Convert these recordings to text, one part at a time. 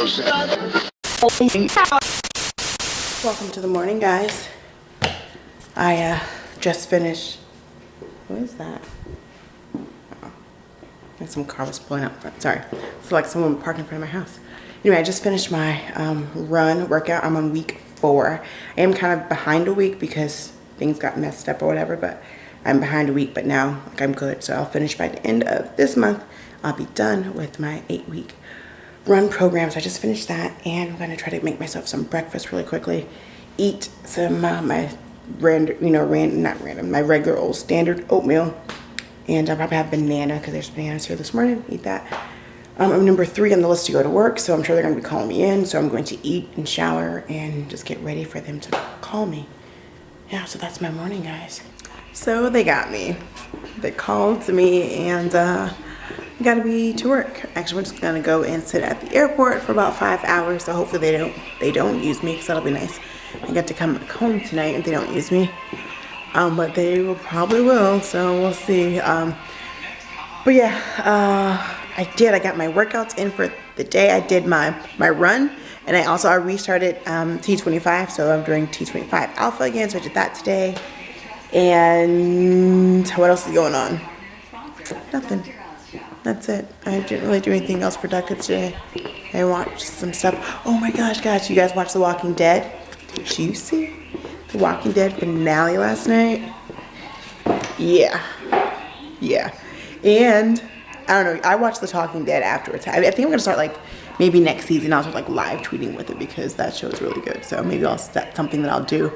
Welcome to the morning, guys. I just finished. What is that? Oh, and some car was pulling up front. Sorry, it's like someone parked in front of my house. Anyway, I just finished my run workout. I'm on week 4. I am kind of behind a week because things got messed up or whatever, but I'm behind a week. But now, like, I'm good. So I'll finish by the end of this month. I'll be done with my 8-week run program. So I just finished that, and I'm gonna try to make myself some breakfast really quickly. Eat some my my regular old standard oatmeal, and I'll probably have banana because there's bananas here this morning. Eat that. I'm number 3 on the list to go to work, so I'm sure they're gonna be calling me in. So I'm going to eat and shower and just get ready for them to call me. Yeah, so that's my morning, guys. So they got me. They called me, and gotta be to work. Actually, we're just gonna go and sit at the airport for about 5 hours. So hopefully they don't use me, because that'll be nice. I get to come back home tonight if they don't use me. But they probably will, so we'll see. But yeah, I got my workouts in for the day. I did my run, and I restarted T25, so I'm doing T25 Alpha again, so I did that today. And what else is going on? Nothing. That's it. I didn't really do anything else productive today. I watched some stuff. Oh my gosh, guys, you guys watched The Walking Dead? Did you see The Walking Dead finale last night? Yeah. And I don't know, I watched The Talking Dead afterwards. I think I'm gonna start, like, maybe next season I'll start, like, live tweeting with it, because that show is really good. So maybe that's something that I'll do.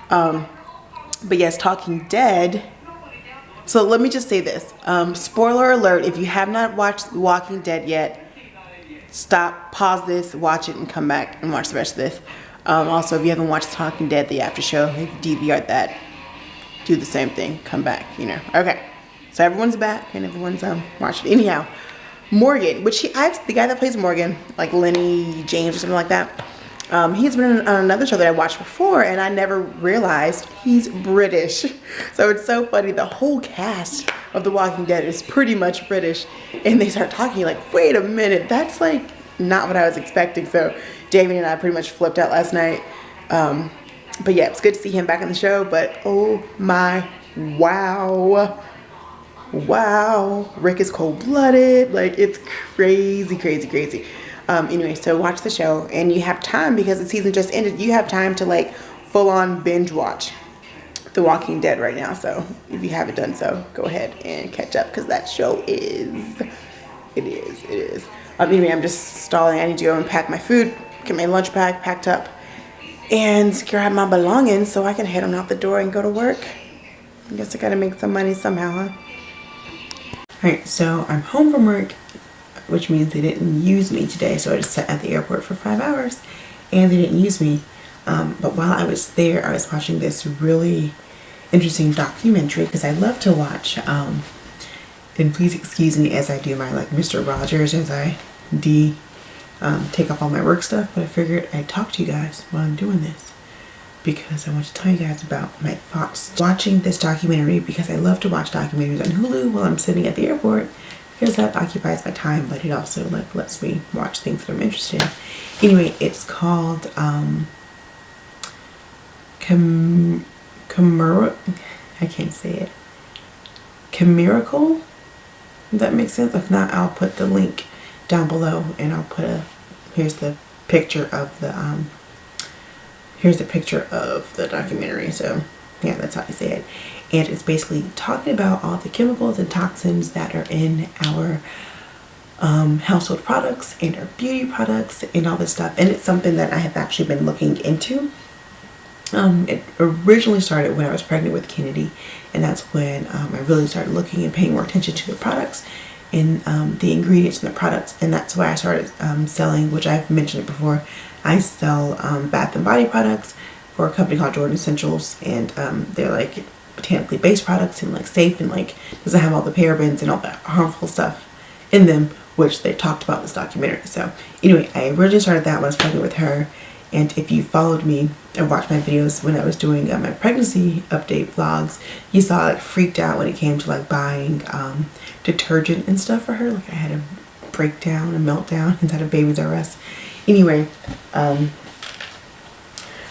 But yes, Talking Dead. So let me just say this. Spoiler alert, if you have not watched The Walking Dead yet, stop, pause this, watch it, and come back and watch the rest of this. Also, if you haven't watched Talking Dead, the after show, if you DVR'd that, do the same thing, come back, you know. Okay, so everyone's back and everyone's watching. Anyhow, Morgan, the guy that plays Morgan, like Lenny James or something like that, he's been on another show that I watched before, and I never realized he's British. So it's so funny. The whole cast of The Walking Dead is pretty much British, and they start talking like, wait a minute, that's like not what I was expecting. So Damian and I pretty much flipped out last night. But yeah, it's good to see him back on the show. But oh my, wow, Rick is cold-blooded. Like, it's crazy. Anyway, so watch the show, and you have time, because the season just ended. You have time to, like, full-on binge watch The Walking Dead right now. So if you haven't done so, go ahead and catch up, because that show is, it is. Anyway, I'm just stalling. I need to go and pack my food, get my lunch bag packed up, and grab my belongings so I can head on out the door and go to work. I guess I gotta make some money somehow, huh? Alright, so I'm home from work, which means they didn't use me today. So I just sat at the airport for 5 hours, and they didn't use me. But while I was there, I was watching this really interesting documentary, because I love to watch, and please excuse me as I do my, like, Mr. Rogers, as I take off all my work stuff. But I figured I'd talk to you guys while I'm doing this, because I want to tell you guys about my thoughts watching this documentary, because I love to watch documentaries on Hulu while I'm sitting at the airport, because that occupies my time, but it also, like, lets me watch things that I'm interested in. Anyway, it's called I can't say it. Chimerical? Does that make sense? If not, I'll put the link down below, and I'll put here's the picture of the documentary. So yeah, that's how you say it. And it's basically talking about all the chemicals and toxins that are in our household products and our beauty products and all this stuff. And it's something that I have actually been looking into. It originally started when I was pregnant with Kennedy, and that's when I really started looking and paying more attention to the products and the ingredients in the products. And that's why I started selling, which I've mentioned it before, I sell bath and body products for a company called Jordan Essentials, and they're like botanically based products, and like safe, and like doesn't have all the parabens and all that harmful stuff in them, which they talked about in this documentary. So anyway, I originally started that when I was pregnant with her. And if you followed me and watched my videos when I was doing my pregnancy update vlogs, you saw I freaked out when it came to like buying detergent and stuff for her. Like, I had a breakdown, a meltdown inside of Babies R Us. Anyway, I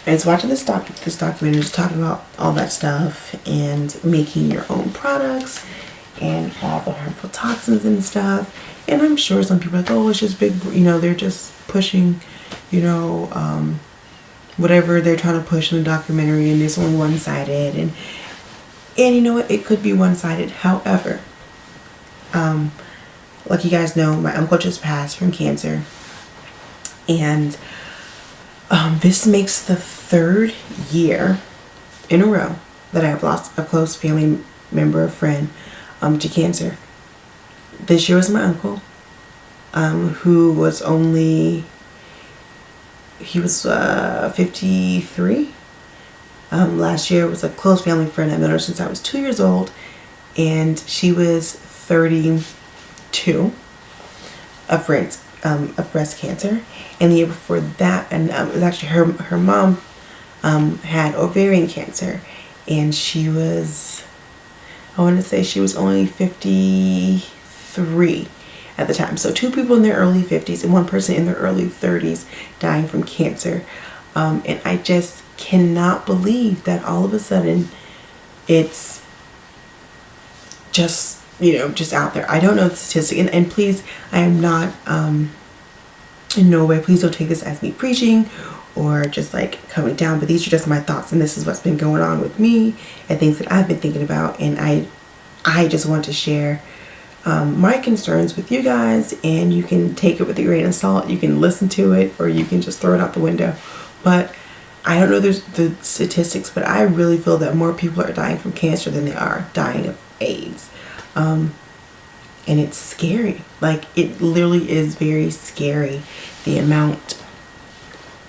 was watching this documentary just talking about all that stuff and making your own products and all the harmful toxins and stuff. And I'm sure some people are like, oh, it's just big, you know, they're just pushing, you know, whatever they're trying to push in the documentary, and it's only one-sided. And you know what, it could be one-sided. However, like you guys know, my uncle just passed from cancer, and this makes the 3rd year in a row that I've lost a close family member or friend to cancer. This year was my uncle, who was only, he was 53. Last year was a close family friend. I've known her since I was 2 years old, and she was 32 of breast cancer. And the year before that, and it was actually her mom had ovarian cancer, and she was, I want to say she was only 53 at the time. So 2 people in their early 50s and 1 person in their early 30s dying from cancer. And I just cannot believe that all of a sudden it's just, you know, just out there. I don't know the statistic, and please, I am not in no way, please don't take this as me preaching or just like coming down, but these are just my thoughts, and this is what's been going on with me and things that I've been thinking about. And I just want to share my concerns with you guys, and you can take it with a grain of salt. You can listen to it, or you can just throw it out the window. But I don't know the statistics, but I really feel that more people are dying from cancer than they are dying of AIDS. And it's scary. Like, it literally is very scary, the amount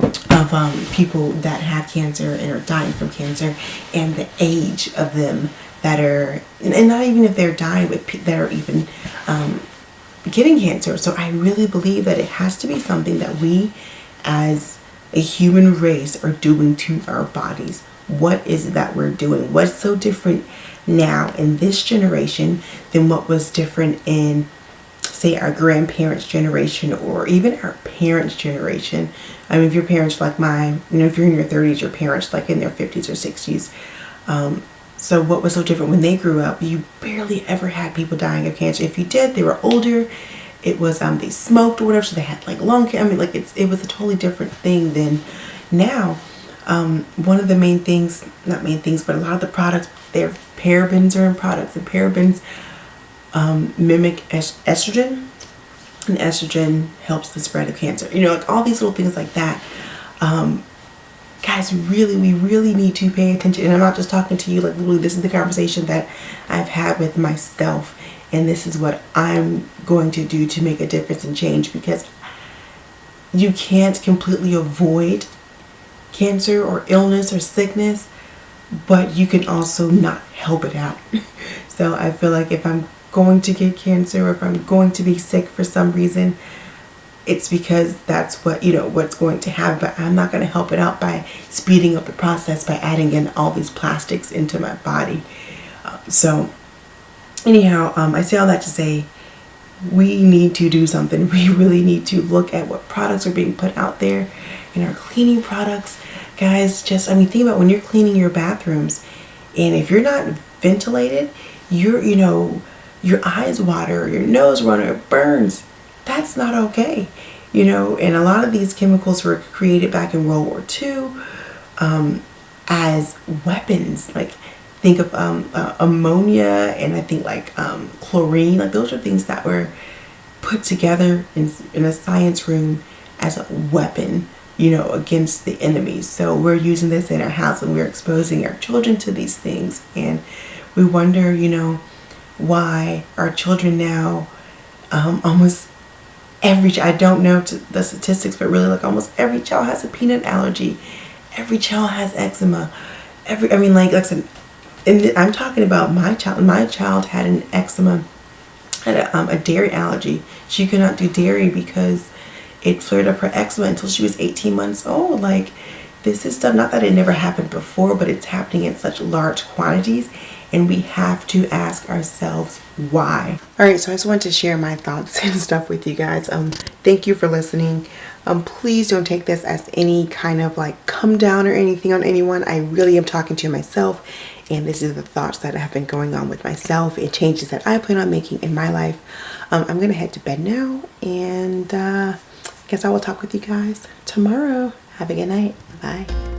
of people that have cancer and are dying from cancer, and the age of them that are, and not even if they're dying, but that are even getting cancer. So I really believe that it has to be something that we as a human race are doing to our bodies. What is it that we're doing? What's so different now in this generation than what was different in, say, our grandparents' generation, or even our parents' generation? I mean, if your parents like mine, you know, if you're in your 30s, your parents like in their 50s or 60s. So what was so different when they grew up? You barely ever had people dying of cancer. If you did, they were older. It was they smoked or whatever, so they had like lung cancer. I mean, like it was a totally different thing than now. One of the main things, not main things, but a lot of the products, their parabens are in products, and parabens mimic estrogen, and estrogen helps the spread of cancer. You know, like all these little things like that. Guys, we really need to pay attention. And I'm not just talking to you, like literally this is the conversation that I've had with myself, and this is what I'm going to do to make a difference and change, because you can't completely avoid cancer or illness or sickness, but you can also not help it out. So I feel like if I'm going to get cancer, or if I'm going to be sick for some reason, it's because that's what, you know, what's going to happen. But I'm not going to help it out by speeding up the process by adding in all these plastics into my body. So anyhow, I say all that to say we need to do something. We really need to look at what products are being put out there in our cleaning products. Guys, just, I mean, think about when you're cleaning your bathrooms, and if you're not ventilated, you know, your eyes water, your nose run, or it burns. That's not okay, you know. And a lot of these chemicals were created back in World War II as weapons. Like, think of ammonia, and I think like chlorine. Like, those are things that were put together in a science room as a weapon, you know, against the enemy. So we're using this in our house, and we're exposing our children to these things. And we wonder, you know, why our children now, almost every, I don't know the statistics, but really like almost every child has a peanut allergy. Every child has eczema. I mean, like I said, and I'm talking about my child. My child had an eczema, had a dairy allergy. She could not do dairy because it flared up her eczema until she was 18 months old. Like, this is stuff, not that it never happened before, but it's happening in such large quantities, and we have to ask ourselves why. All right, so I just wanted to share my thoughts and stuff with you guys. Thank you for listening. Please don't take this as any kind of like come down or anything on anyone. I really am talking to myself, and this is the thoughts that have been going on with myself and changes that I plan on making in my life. I'm gonna head to bed now, and guess I will talk with you guys tomorrow. Have a good night. Bye.